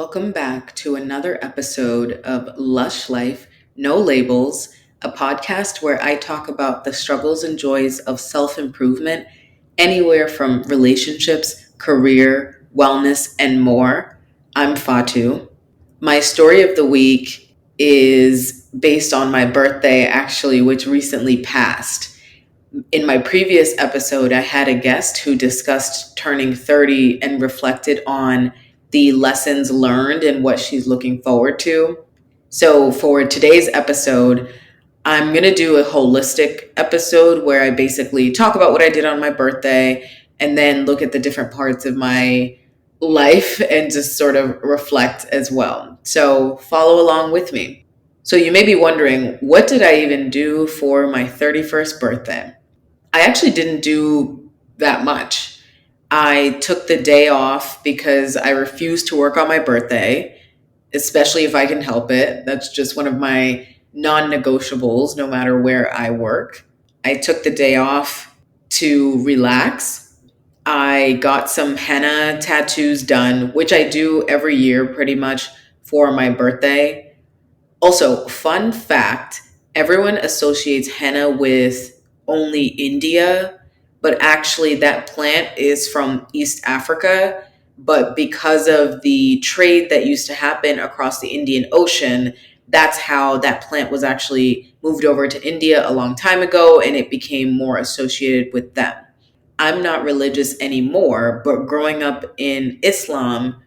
Welcome back to another episode of Lush Life, No Labels, a podcast where I talk about the struggles and joys of self improvement, anywhere from relationships, career, wellness, and more. I'm Fatu. My story of the week is based on my birthday, actually, which recently passed. In my previous episode, I had a guest who discussed turning 30 and reflected on the lessons learned and what she's looking forward to. So, for today's episode, I'm going to do a holistic episode where I basically talk about what I did on my birthday and then look at the different parts of my life and just sort of reflect as well. So, follow along with me. So, you may be wondering, what did I even do for my 31st birthday? I actually didn't do that much. I took the day off because I refuse to work on my birthday, especially if I can help it. That's just one of my non negotiables, no matter where I work. I took the day off to relax. I got some henna tattoos done, which I do every year pretty much for my birthday. Also, fun fact, everyone associates henna with only India, but actually that plant is from East Africa. But because of the trade that used to happen across the Indian Ocean, that's how that plant was actually moved over to India a long time ago and it became more associated with them. I'm not religious anymore, but growing up in Islam,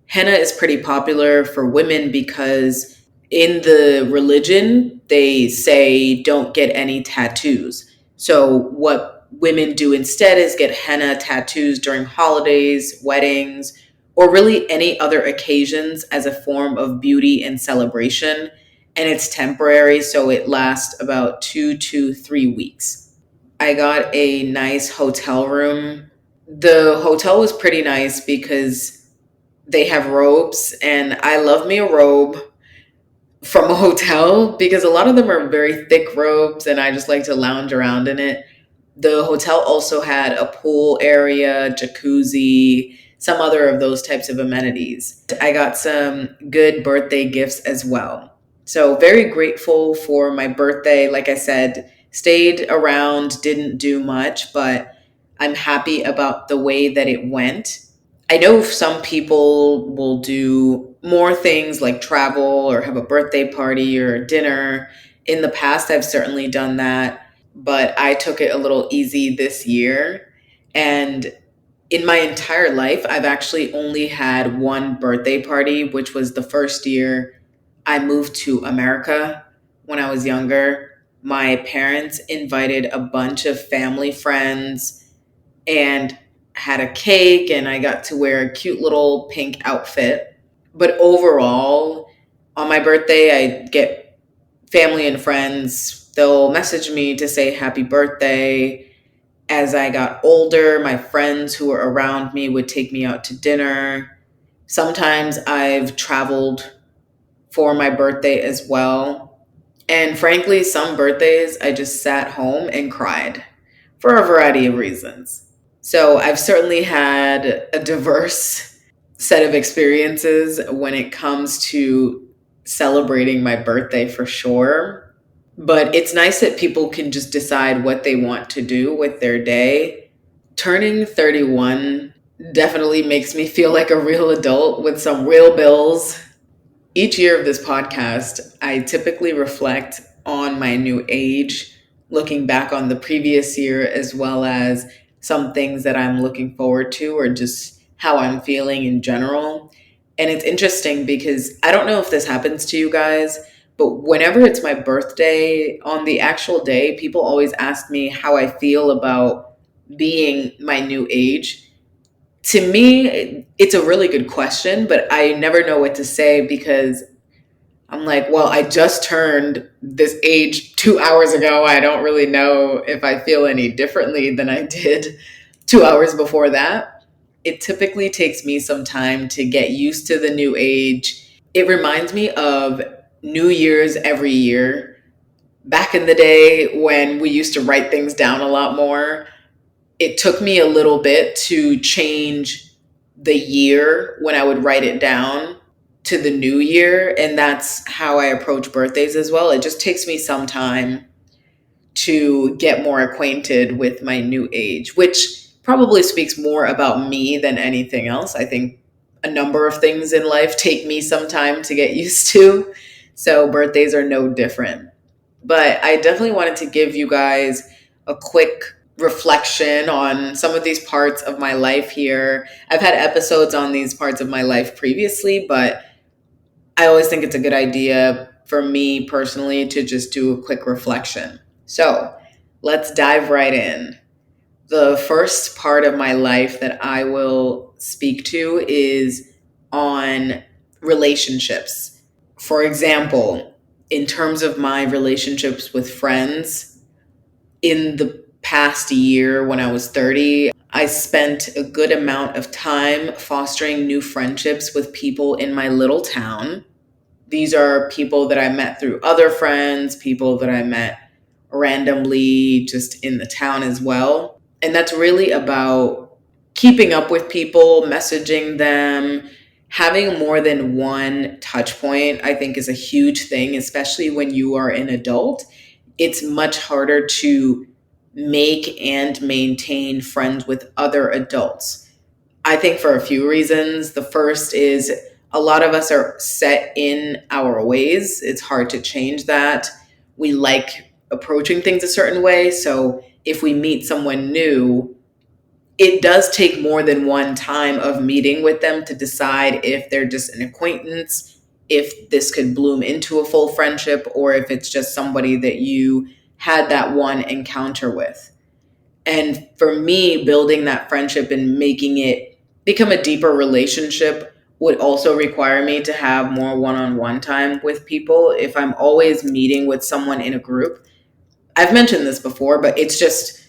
henna is pretty popular for women because in the religion, they say don't get any tattoos. So, what women do instead is get henna tattoos during holidays, weddings, or really any other occasions as a form of beauty and celebration. And it's temporary, so it lasts about 2 to 3 weeks. I got a nice hotel room. The hotel was pretty nice because they have robes, and I love me a robe from a hotel because a lot of them are very thick robes and I just like to lounge around in it. The hotel also had a pool area, jacuzzi, some other of those types of amenities. I got some good birthday gifts as well. So, very grateful for my birthday. Like I said, stayed around, didn't do much, but I'm happy about the way that it went. I know some people will do more things like travel or have a birthday party or a dinner. In the past, I've certainly done that, but I took it a little easy this year. And in my entire life, I've actually only had one birthday party, which was the first year I moved to America when I was younger. My parents invited a bunch of family friends and had a cake, and I got to wear a cute little pink outfit. But overall, on my birthday, I get family and friends. They'll message me to say happy birthday. As I got older, my friends who were around me would take me out to dinner. Sometimes I've traveled for my birthday as well. And frankly, some birthdays I just sat home and cried for a variety of reasons. So I've certainly had a diverse set of experiences when it comes to celebrating my birthday for sure. But it's nice that people can just decide what they want to do with their day. Turning 31 definitely makes me feel like a real adult with some real bills. Each year of this podcast, I typically reflect on my new age, looking back on the previous year, as well as some things that I'm looking forward to, or just how I'm feeling in general. And it's interesting because I don't know if this happens to you guys, but whenever it's my birthday, on the actual day, people always ask me how I feel about being my new age. To me, it's a really good question, but I never know what to say because I'm like, well, I just turned this age 2 hours ago. I don't really know if I feel any differently than I did 2 hours before that. It typically takes me some time to get used to the new age. It reminds me of New Year's every year. Back in the day when we used to write things down a lot more, it took me a little bit to change the year when I would write it down. to the new year. And that's how I approach birthdays as well. It just takes me some time to get more acquainted with my new age, which probably speaks more about me than anything else. I think a number of things in life take me some time to get used to. So birthdays are no different. But I definitely wanted to give you guys a quick reflection on some of these parts of my life here. I've had episodes on these parts of my life previously, but I always think it's a good idea for me personally to just do a quick reflection. So let's dive right in. The first part of my life that I will speak to is on relationships. For example, in terms of my relationships with friends, in the past year when I was 30, I spent a good amount of time fostering new friendships with people in my little town. These are people that I met through other friends, people that I met randomly just in the town as well. And that's really about keeping up with people, messaging them, having more than one touch point, I think is a huge thing, especially when you are an adult. It's much harder to make and maintain friends with other adults. I think for a few reasons. The first is a lot of us are set in our ways. It's hard to change that. We like approaching things a certain way. So if we meet someone new, it does take more than one time of meeting with them to decide if they're just an acquaintance, if this could bloom into a full friendship, or if it's just somebody that you had that one encounter with. And for me, building that friendship and making it become a deeper relationship would also require me to have more one on one time with people. If I'm always meeting with someone in a group, I've mentioned this before, but it's just,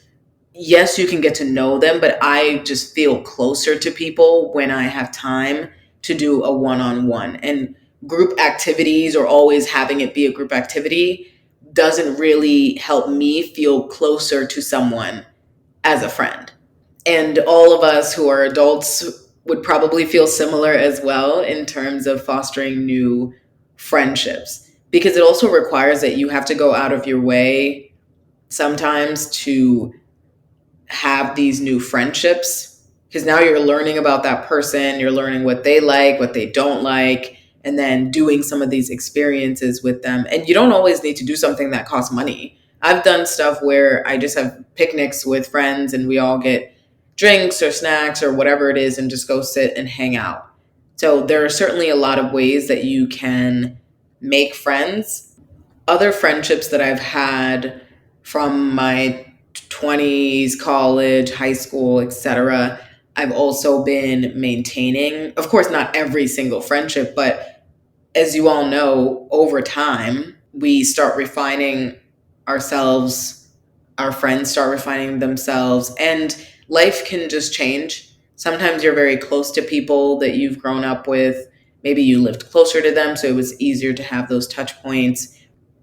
yes, you can get to know them, but I just feel closer to people when I have time to do a one on one. And group activities, or always having it be a group activity, doesn't really help me feel closer to someone as a friend. And all of us who are adults would probably feel similar as well in terms of fostering new friendships, because it also requires that you have to go out of your way sometimes to have these new friendships, because now you're learning about that person, you're learning what they like, what they don't like, and then doing some of these experiences with them. And you don't always need to do something that costs money. I've done stuff where I just have picnics with friends and we all get drinks or snacks or whatever it is and just go sit and hang out. So there are certainly a lot of ways that you can make friends. Other friendships that I've had from my 20s, college, high school, etc., I've also been maintaining. Of course, not every single friendship, but as you all know, over time, we start refining ourselves, our friends start refining themselves, and life can just change. Sometimes you're very close to people that you've grown up with. Maybe you lived closer to them, so it was easier to have those touch points.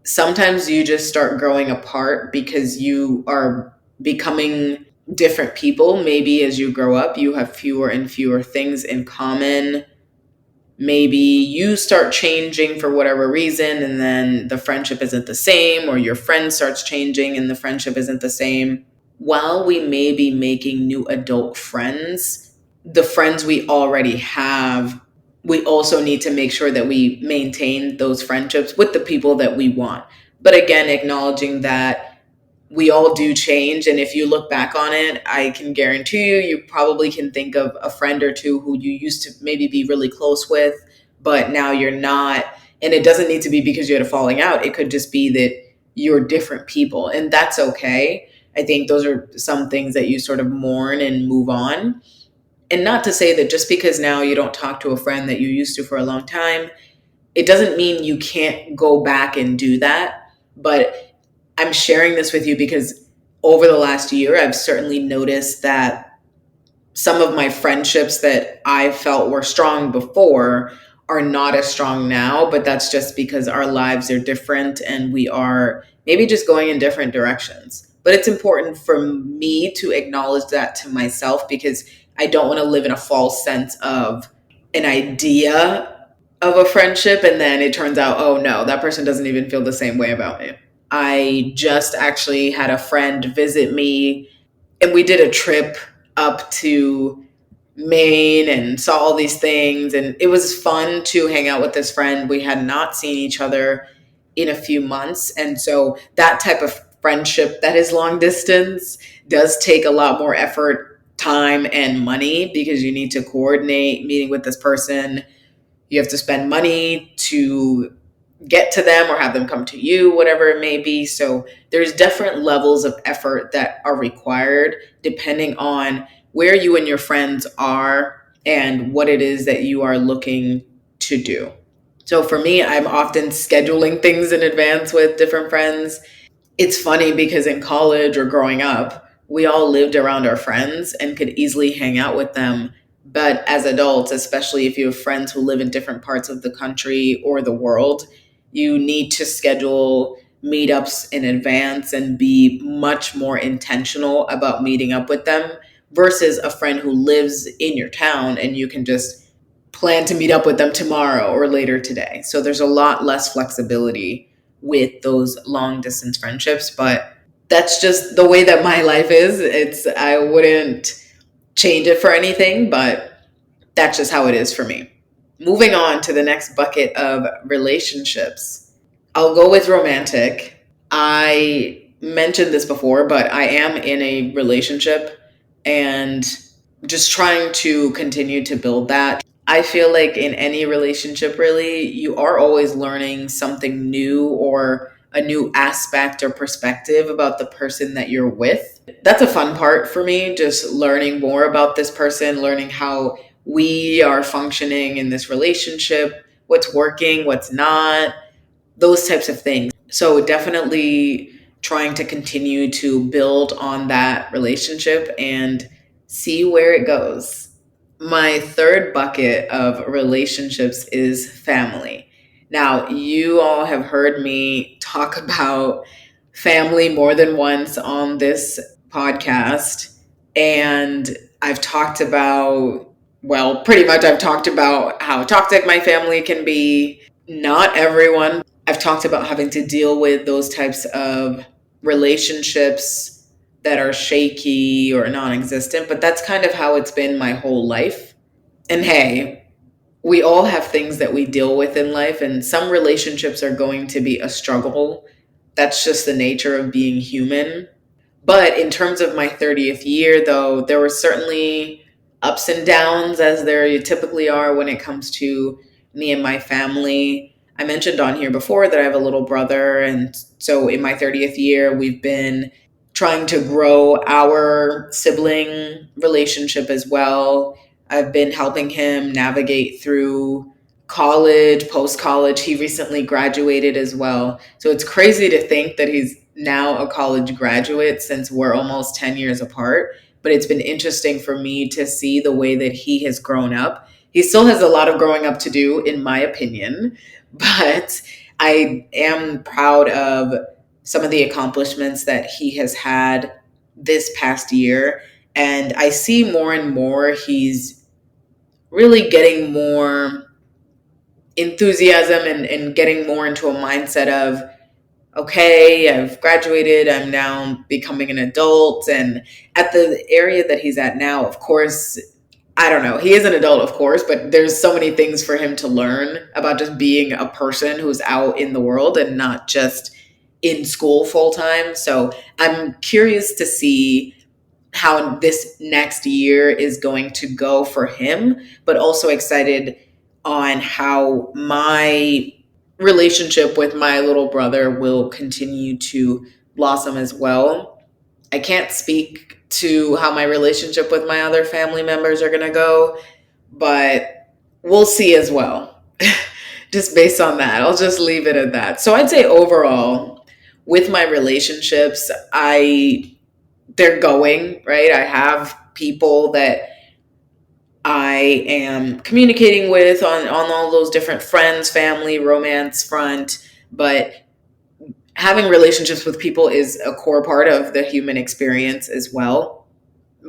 Sometimes you just start growing apart because you are becoming different people. Maybe as you grow up, you have fewer and fewer things in common. Maybe you start changing for whatever reason, and then the friendship isn't the same, or your friend starts changing and the friendship isn't the same. While we may be making new adult friends, the friends we already have, we also need to make sure that we maintain those friendships with the people that we want. But again, acknowledging that we all do change. And if you look back on it, I can guarantee you, you probably can think of a friend or two who you used to maybe be really close with, but now you're not. And it doesn't need to be because you had a falling out. It could just be that you're different people, and that's okay. I think those are some things that you sort of mourn and move on. And not to say that just because now you don't talk to a friend that you used to for a long time, it doesn't mean you can't go back and do that. But I'm sharing this with you because over the last year, I've certainly noticed that some of my friendships that I felt were strong before are not as strong now, but that's just because our lives are different and we are maybe just going in different directions. But it's important for me to acknowledge that to myself, because I don't want to live in a false sense of an idea of a friendship, and then it turns out, oh no, that person doesn't even feel the same way about me. I just actually had a friend visit me, and we did a trip up to Maine and saw all these things. And it was fun to hang out with this friend. We had not seen each other in a few months. And so that type of friendship that is long distance does take a lot more effort, time, and money because you need to coordinate meeting with this person. You have to spend money to get to them or have them come to you, whatever it may be. So there's different levels of effort that are required depending on where you and your friends are and what it is that you are looking to do. So for me, I'm often scheduling things in advance with different friends. It's funny because in college or growing up, we all lived around our friends and could easily hang out with them. But as adults, especially if you have friends who live in different parts of the country or the world, you need to schedule meetups in advance and be much more intentional about meeting up with them versus a friend who lives in your town and you can just plan to meet up with them tomorrow or later today. So there's a lot less flexibility with those long distance friendships, but that's just the way that my life is. I wouldn't change it for anything, but that's just how it is for me. Moving on to the next bucket of relationships. I'll go with romantic. I mentioned this before, but I am in a relationship and just trying to continue to build that. I feel like in any relationship, really, you are always learning something new or a new aspect or perspective about the person that you're with. That's a fun part for me, just learning more about this person, learning how we are functioning in this relationship, what's working, what's not, those types of things. So definitely trying to continue to build on that relationship and see where it goes. My third bucket of relationships is family. Now, you all have heard me talk about family more than once on this podcast. And I've talked about, well, pretty much I've talked about how toxic my family can be. Not everyone. I've talked about having to deal with those types of relationships that are shaky or non existent, but that's kind of how it's been my whole life. And hey, we all have things that we deal with in life, and some relationships are going to be a struggle. That's just the nature of being human. But in terms of my 30th year, though, there were certainly ups and downs, as there typically are when it comes to me and my family. I mentioned on here before that I have a little brother. And so in my 30th year, we've been trying to grow our sibling relationship as well. I've been helping him navigate through college, post college. He recently graduated as well. So it's crazy to think that he's now a college graduate since we're almost 10 years apart. But it's been interesting for me to see the way that he has grown up. He still has a lot of growing up to do, in my opinion, but I am proud of some of the accomplishments that he has had this past year. And I see more and more he's really getting more enthusiasm and getting more into a mindset of, okay, I've graduated, I'm now becoming an adult. And at the area that he's at now, of course, I don't know, he is an adult, of course, but there's so many things for him to learn about just being a person who's out in the world and not just in school full time. So I'm curious to see how this next year is going to go for him, but also excited on how my relationship with my little brother will continue to blossom as well. I can't speak to how my relationship with my other family members are going to go, but we'll see as well. Just based on that, I'll just leave it at that. So I'd say overall, with my relationships, they're going, right? I have people that I am communicating with on all those different friends, family, romance front, but having relationships with people is a core part of the human experience as well.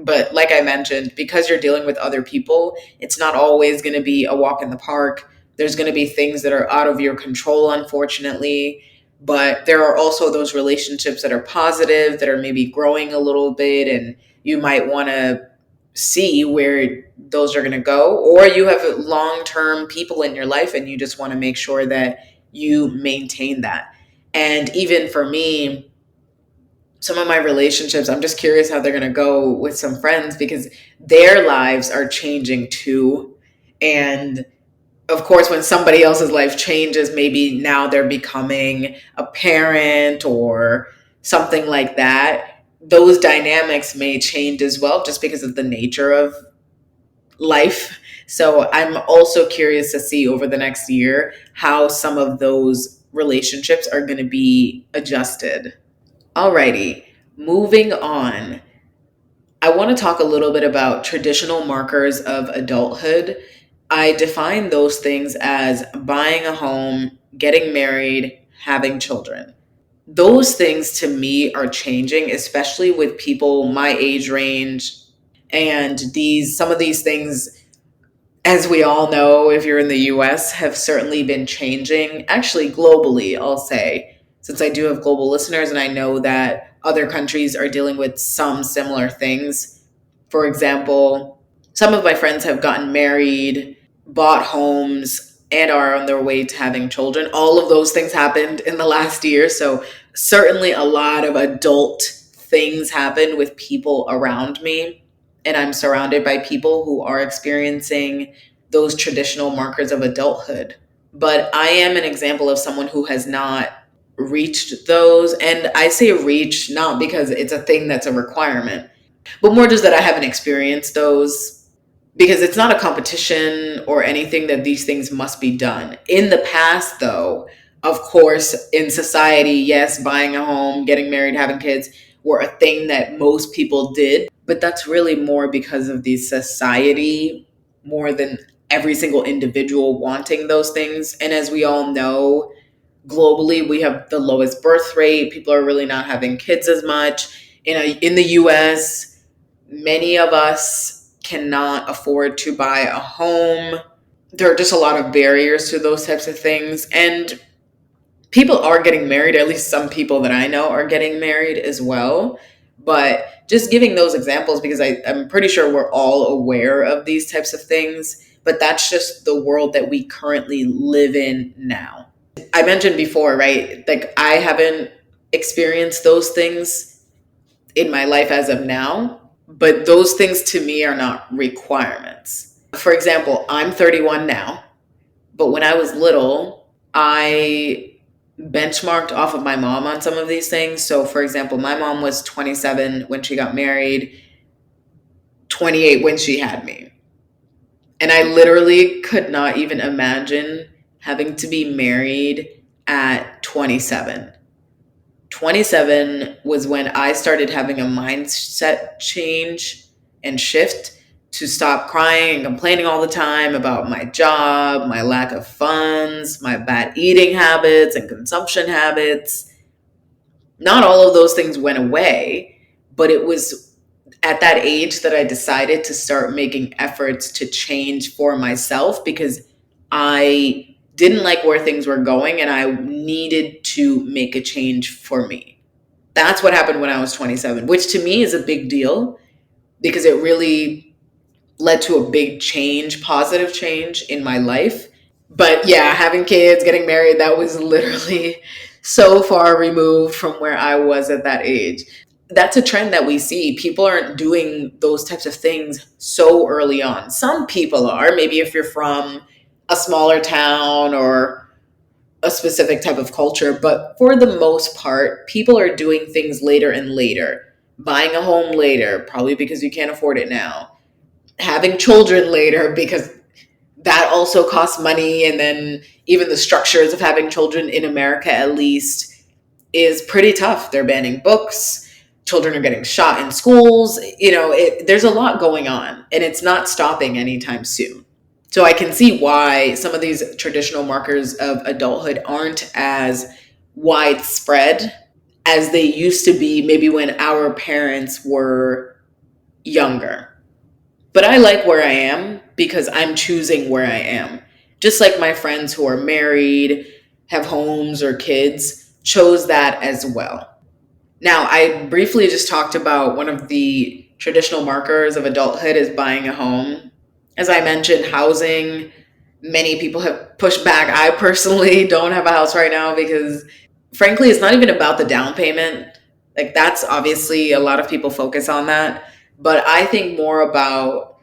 But like I mentioned, because you're dealing with other people, it's not always going to be a walk in the park. There's going to be things that are out of your control, unfortunately. But there are also those relationships that are positive, that are maybe growing a little bit, and you might want to see where those are going to go. Or you have long term people in your life and you just want to make sure that you maintain that. And even for me, some of my relationships, I'm just curious how they're going to go with some friends because their lives are changing too. And of course, when somebody else's life changes, maybe now they're becoming a parent or something like that. Those dynamics may change as well, just because of the nature of life. So I'm also curious to see over the next year how some of those relationships are going to be adjusted. Alrighty, moving on. I want to talk a little bit about traditional markers of adulthood. I define those things as buying a home, getting married, having children. Those things to me are changing, especially with people my age range. And these some of these things, as we all know, if you're in the US, have certainly been changing. Actually, globally, I'll say, since I do have global listeners and I know that other countries are dealing with some similar things. For example, some of my friends have gotten married, bought homes, and are on their way to having children. All of those things happened in the last year. So, certainly a lot of adult things happened with people around me. And I'm surrounded by people who are experiencing those traditional markers of adulthood. But I am an example of someone who has not reached those. And I say reach not because it's a thing that's a requirement, but more just that I haven't experienced those because it's not a competition or anything that these things must be done. In the past, though, of course, in society, yes, buying a home, getting married, having kids were a thing that most people did, but that's really more because of the society more than every single individual wanting those things. And as we all know, globally, we have the lowest birth rate. People are really not having kids as much. In the US, many of us cannot afford to buy a home. There are just a lot of barriers to those types of things. And people are getting married, at least some people that I know are getting married as well. But just giving those examples because I'm pretty sure we're all aware of these types of things. But that's just the world that we currently live in now. I mentioned before, right? Like, I haven't experienced those things in my life as of now, but those things to me are not requirements. For example, I'm 31 now, but when I was little, I benchmarked off of my mom on some of these things. So, for example, my mom was 27 when she got married, 28 when she had me. And I literally could not even imagine having to be married at 27. 27 was when I started having a mindset change and shift to stop crying and complaining all the time about my job, my lack of funds, my bad eating habits and consumption habits. Not all of those things went away, but it was at that age that I decided to start making efforts to change for myself because I didn't like where things were going and I needed to make a change for me. That's what happened when I was 27, which to me is a big deal because it really led to a big change, positive change in my life. But yeah, having kids, getting married, that was literally so far removed from where I was at that age. That's a trend that we see. People aren't doing those types of things so early on. Some people are, maybe if you're from a smaller town or a specific type of culture, but for the most part, people are doing things later and later. Buying a home later, probably because you can't afford it now. Having children later because that also costs money. And then even the structures of having children in America, at least, is pretty tough. They're banning books. Children are getting shot in schools. There's a lot going on and it's not stopping anytime soon. So I can see why some of these traditional markers of adulthood aren't as widespread as they used to be, maybe when our parents were younger. But I like where I am because I'm choosing where I am. Just like my friends who are married, have homes or kids, chose that as well. Now, I briefly just talked about one of the traditional markers of adulthood is buying a home. As I mentioned, housing, many people have pushed back. I personally don't have a house right now because, frankly, it's not even about the down payment. Like, that's obviously a lot of people focus on that. But I think more about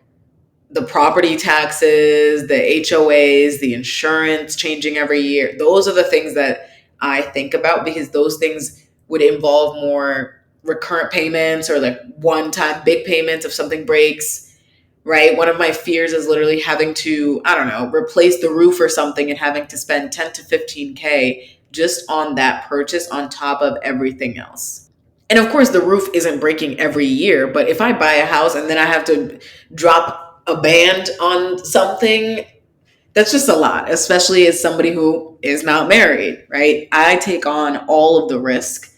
the property taxes, the HOAs, the insurance changing every year. Those are the things that I think about because those things would involve more recurrent payments or like one time big payments if something breaks, right? One of my fears is literally having to, I don't know, replace the roof or something and having to spend 10 to 15K just on that purchase on top of everything else. And of course, the roof isn't breaking every year, but if I buy a house and then I have to drop a band on something, that's just a lot, especially as somebody who is not married, right? I take on all of the risk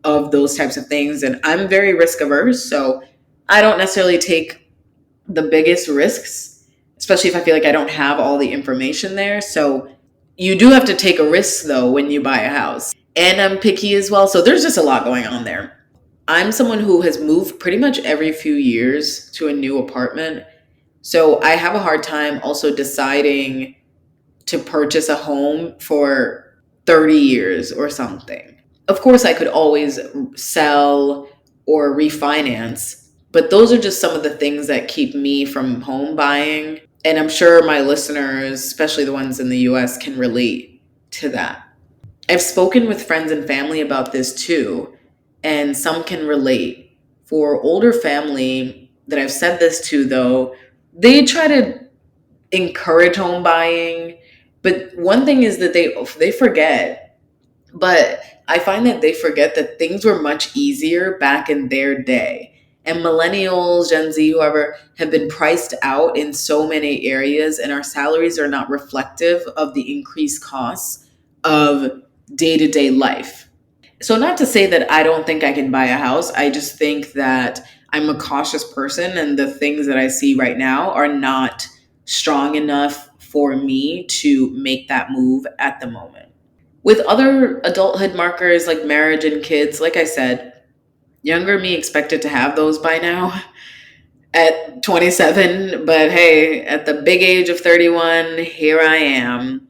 of those types of things, and I'm very risk averse. So I don't necessarily take the biggest risks, especially if I feel like I don't have all the information there. So you do have to take a risk though when you buy a house. And I'm picky as well. So there's just a lot going on there. I'm someone who has moved pretty much every few years to a new apartment. So I have a hard time also deciding to purchase a home for 30 years or something. Of course, I could always sell or refinance, but those are just some of the things that keep me from home buying. And I'm sure my listeners, especially the ones in the US, can relate to that. I've spoken with friends and family about this too, and some can relate. For older family that I've said this to, though, they try to encourage home buying, but one thing is that they forget. But I find that they forget that things were much easier back in their day. And millennials, Gen Z, whoever, have been priced out in so many areas, and our salaries are not reflective of the increased costs of day to day life. So, not to say that I don't think I can buy a house, I just think that I'm a cautious person, and the things that I see right now are not strong enough for me to make that move at the moment. With other adulthood markers like marriage and kids, like I said, younger me expected to have those by now at 27, but hey, at the big age of 31, here I am.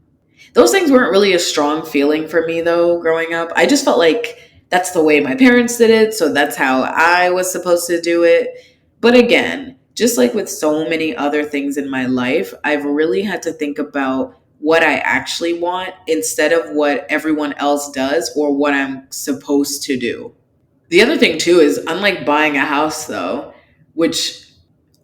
Those things weren't really a strong feeling for me though, growing up. I just felt like that's the way my parents did it, so that's how I was supposed to do it. But again, just like with so many other things in my life, I've really had to think about what I actually want instead of what everyone else does or what I'm supposed to do. The other thing too is unlike buying a house though, which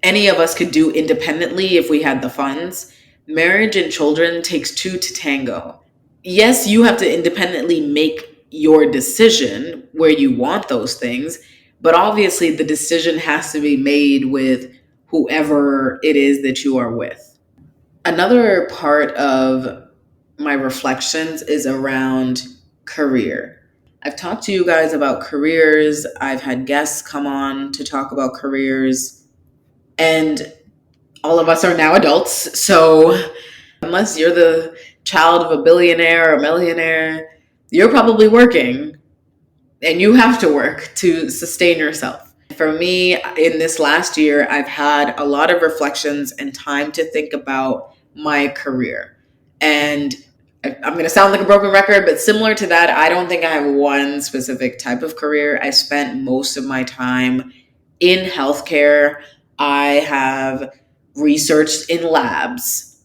any of us could do independently if we had the funds, marriage and children takes two to tango. Yes, you have to independently make your decision where you want those things, but obviously the decision has to be made with whoever it is that you are with. Another part of my reflections is around career. I've talked to you guys about careers. I've had guests come on to talk about careers, and all of us are now adults. So, unless you're the child of a billionaire or a millionaire, you're probably working and you have to work to sustain yourself. For me, in this last year, I've had a lot of reflections and time to think about my career. And I'm going to sound like a broken record, but similar to that, I don't think I have one specific type of career. I spent most of my time in healthcare. I have researched in labs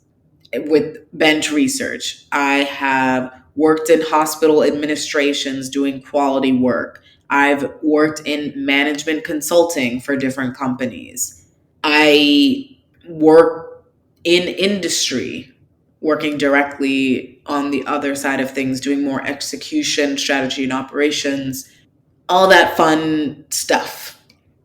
with bench research. I have worked in hospital administrations doing quality work. I've worked in management consulting for different companies. I work in industry, working directly on the other side of things, doing more execution, strategy, and operations, all that fun stuff.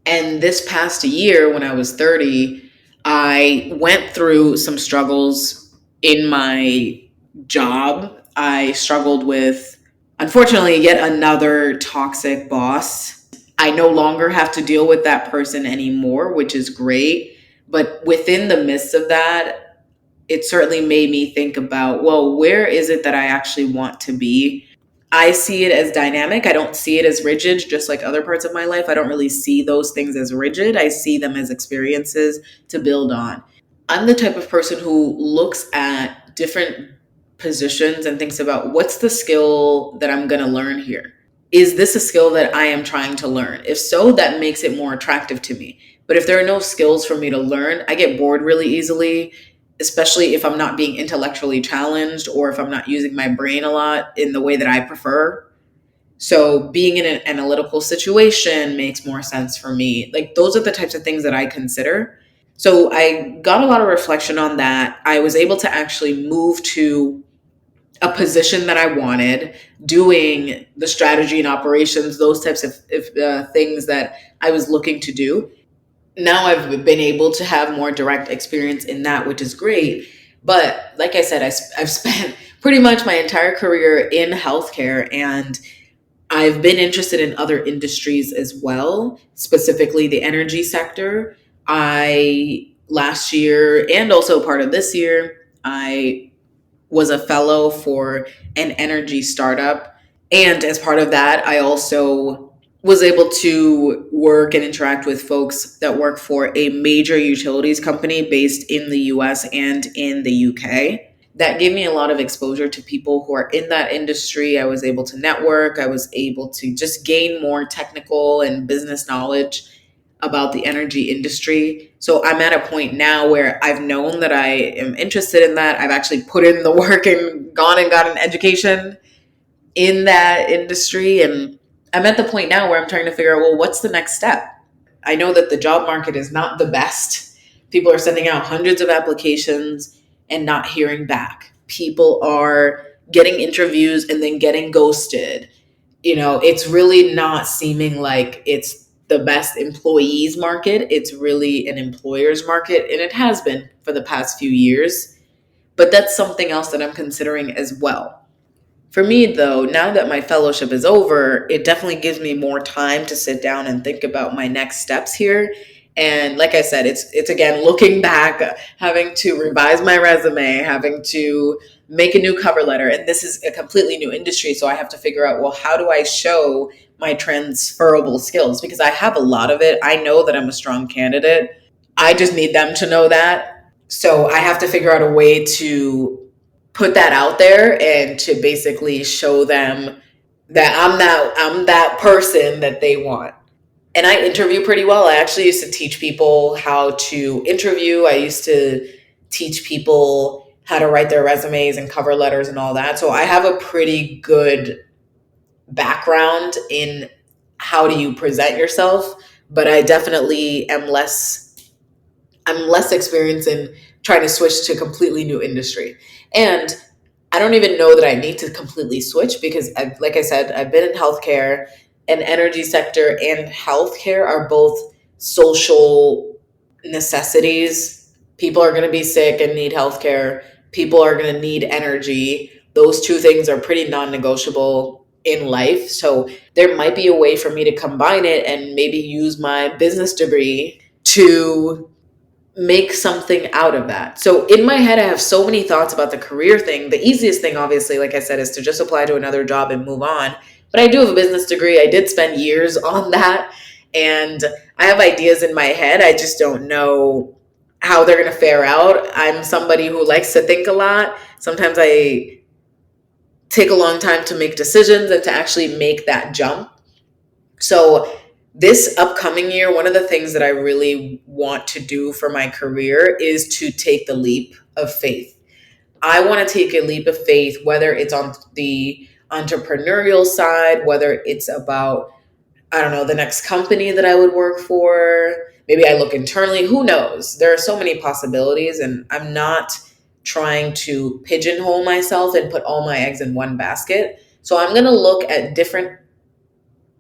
And this past year, when I was 30, I went through some struggles in my job. I struggled with, unfortunately, yet another toxic boss. I no longer have to deal with that person anymore, which is great. But within the midst of that, it certainly made me think about, well, where is it that I actually want to be? I see it as dynamic. I don't see it as rigid, just like other parts of my life. I don't really see those things as rigid. I see them as experiences to build on. I'm the type of person who looks at different positions and thinks about, what's the skill that I'm going to learn here? Is this a skill that I am trying to learn? If so, that makes it more attractive to me. But if there are no skills for me to learn, I get bored really easily, especially if I'm not being intellectually challenged or if I'm not using my brain a lot in the way that I prefer. So being in an analytical situation makes more sense for me. Like, those are the types of things that I consider. So I got a lot of reflection on that. I was able to actually move to a position that I wanted, doing the strategy and operations, those types of things that I was looking to do. Now I've been able to have more direct experience in that, which is great. But like I said, I've spent pretty much my entire career in healthcare, and I've been interested in other industries as well, specifically the energy sector. I last year and also part of this year, I was a fellow for an energy startup. And as part of that, I also was able to work and interact with folks that work for a major utilities company based in the US and in the UK. That gave me a lot of exposure to people who are in that industry. I was able to network, I was able to just gain more technical and business knowledge about the energy industry. So I'm at a point now where I've known that I am interested in that. I've actually put in the work and gone and got an education in that industry. And I'm at the point now where I'm trying to figure out, well, what's the next step? I know that the job market is not the best. People are sending out hundreds of applications and not hearing back. People are getting interviews and then getting ghosted. It's really not seeming like it's the best employees market. It's really an employer's market, and it has been for the past few years. But that's something else that I'm considering as well. For me, though, now that my fellowship is over, it definitely gives me more time to sit down and think about my next steps here. And like I said, it's again looking back, having to revise my resume, having to make a new cover letter. And this is a completely new industry, so I have to figure out, well, how do I show my transferable skills? Because I have a lot of it. I know that I'm a strong candidate. I just need them to know that. So I have to figure out a way to put that out there and to basically show them that I'm that person that they want. And I interview pretty well. I actually used to teach people how to interview. I used to teach people how to write their resumes and cover letters and all that. So I have a pretty good background in how do you present yourself, but I definitely am less experienced in trying to switch to a completely new industry. And I don't even know that I need to completely switch because, like I said, I've been in healthcare, and energy sector and healthcare are both social necessities. People are going to be sick and need healthcare. People are going to need energy. Those two things are pretty non-negotiable in life. So there might be a way for me to combine it and maybe use my business degree to make something out of that. So in my head, I have so many thoughts about the career thing. The easiest thing, obviously, like I said, is to just apply to another job and move on. But I do have a business degree. I did spend years on that. And I have ideas in my head. I just don't know how they're going to fare out. I'm somebody who likes to think a lot. Sometimes I take a long time to make decisions and to actually make that jump. So this upcoming year, one of the things that I really want to do for my career is to take the leap of faith. I want to take a leap of faith, whether it's on the entrepreneurial side, whether it's about, I don't know, the next company that I would work for. Maybe I look internally, who knows? There are so many possibilities, and I'm not trying to pigeonhole myself and put all my eggs in one basket. So I'm going to look at different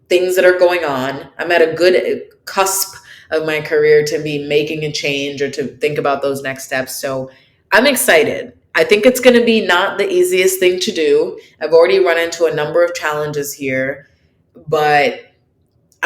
things that are going on. I'm at a good cusp of my career to be making a change or to think about those next steps. So I'm excited. I think it's going to be not the easiest thing to do. I've already run into a number of challenges here, but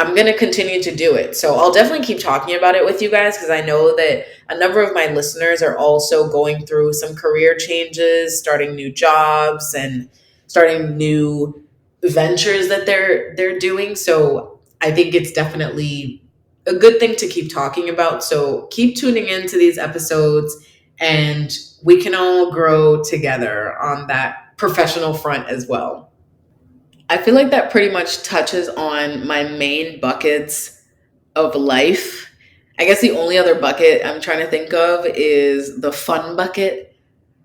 I'm going to continue to do it. So I'll definitely keep talking about it with you guys because I know that a number of my listeners are also going through some career changes, starting new jobs and starting new ventures that they're doing. So I think it's definitely a good thing to keep talking about. So keep tuning into these episodes and we can all grow together on that professional front as well. I feel like that pretty much touches on my main buckets of life. I guess the only other bucket I'm trying to think of is the fun bucket.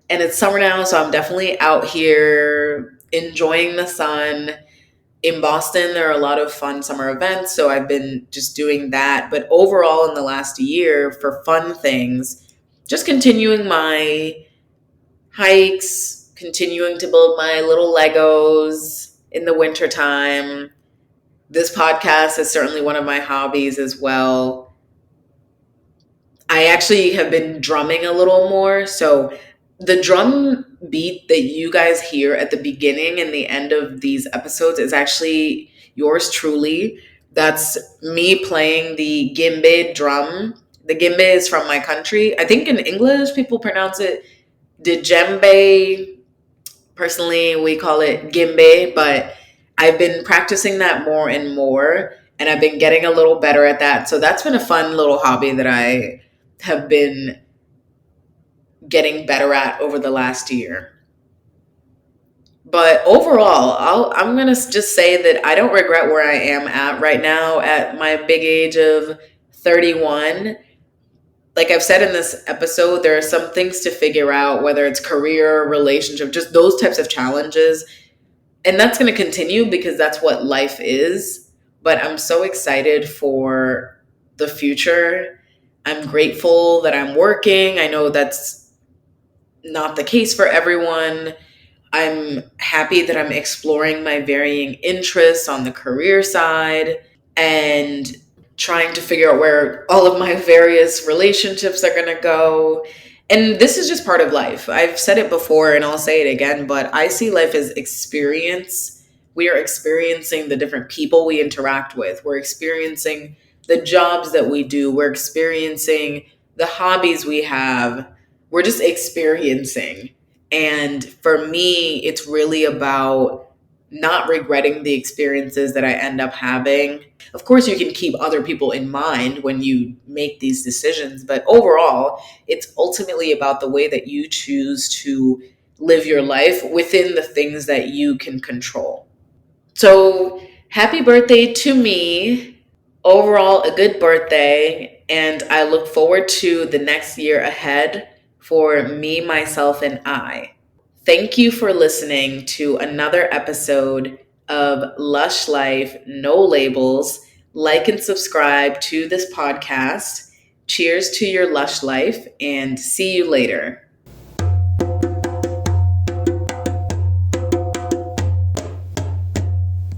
And it's summer now, so I'm definitely out here enjoying the sun. In Boston, there are a lot of fun summer events, so I've been just doing that. But overall, in the last year, for fun things, just continuing my hikes, continuing to build my little Legos in the wintertime. This podcast is certainly one of my hobbies as well. I actually have been drumming a little more. So the drum beat that you guys hear at the beginning and the end of these episodes is actually yours truly. That's me playing the gimbe drum. The gimbe is from my country. I think in English people pronounce it djembe. Personally, we call it gimbe, but I've been practicing that more and more, and I've been getting a little better at that. So that's been a fun little hobby that I have been getting better at over the last year. But overall, I'm going to just say that I don't regret where I am at right now at my big age of 31. Like I've said in this episode, there are some things to figure out, whether it's career, relationship, just those types of challenges. And that's going to continue because that's what life is. But I'm so excited for the future. I'm grateful that I'm working. I know that's not the case for everyone. I'm happy that I'm exploring my varying interests on the career side and trying to figure out where all of my various relationships are going to go. And this is just part of life. I've said it before and I'll say it again, but I see life as experience. We are experiencing the different people we interact with. We're experiencing the jobs that we do. We're experiencing the hobbies we have. We're just experiencing. And for me, it's really about not regretting the experiences that I end up having. Of course, you can keep other people in mind when you make these decisions, but overall, it's ultimately about the way that you choose to live your life within the things that you can control. So, happy birthday to me. Overall, a good birthday, and I look forward to the next year ahead for me, myself, and I. Thank you for listening to another episode of Lush Life, No Labels. Like and subscribe to this podcast. Cheers to your lush life and see you later.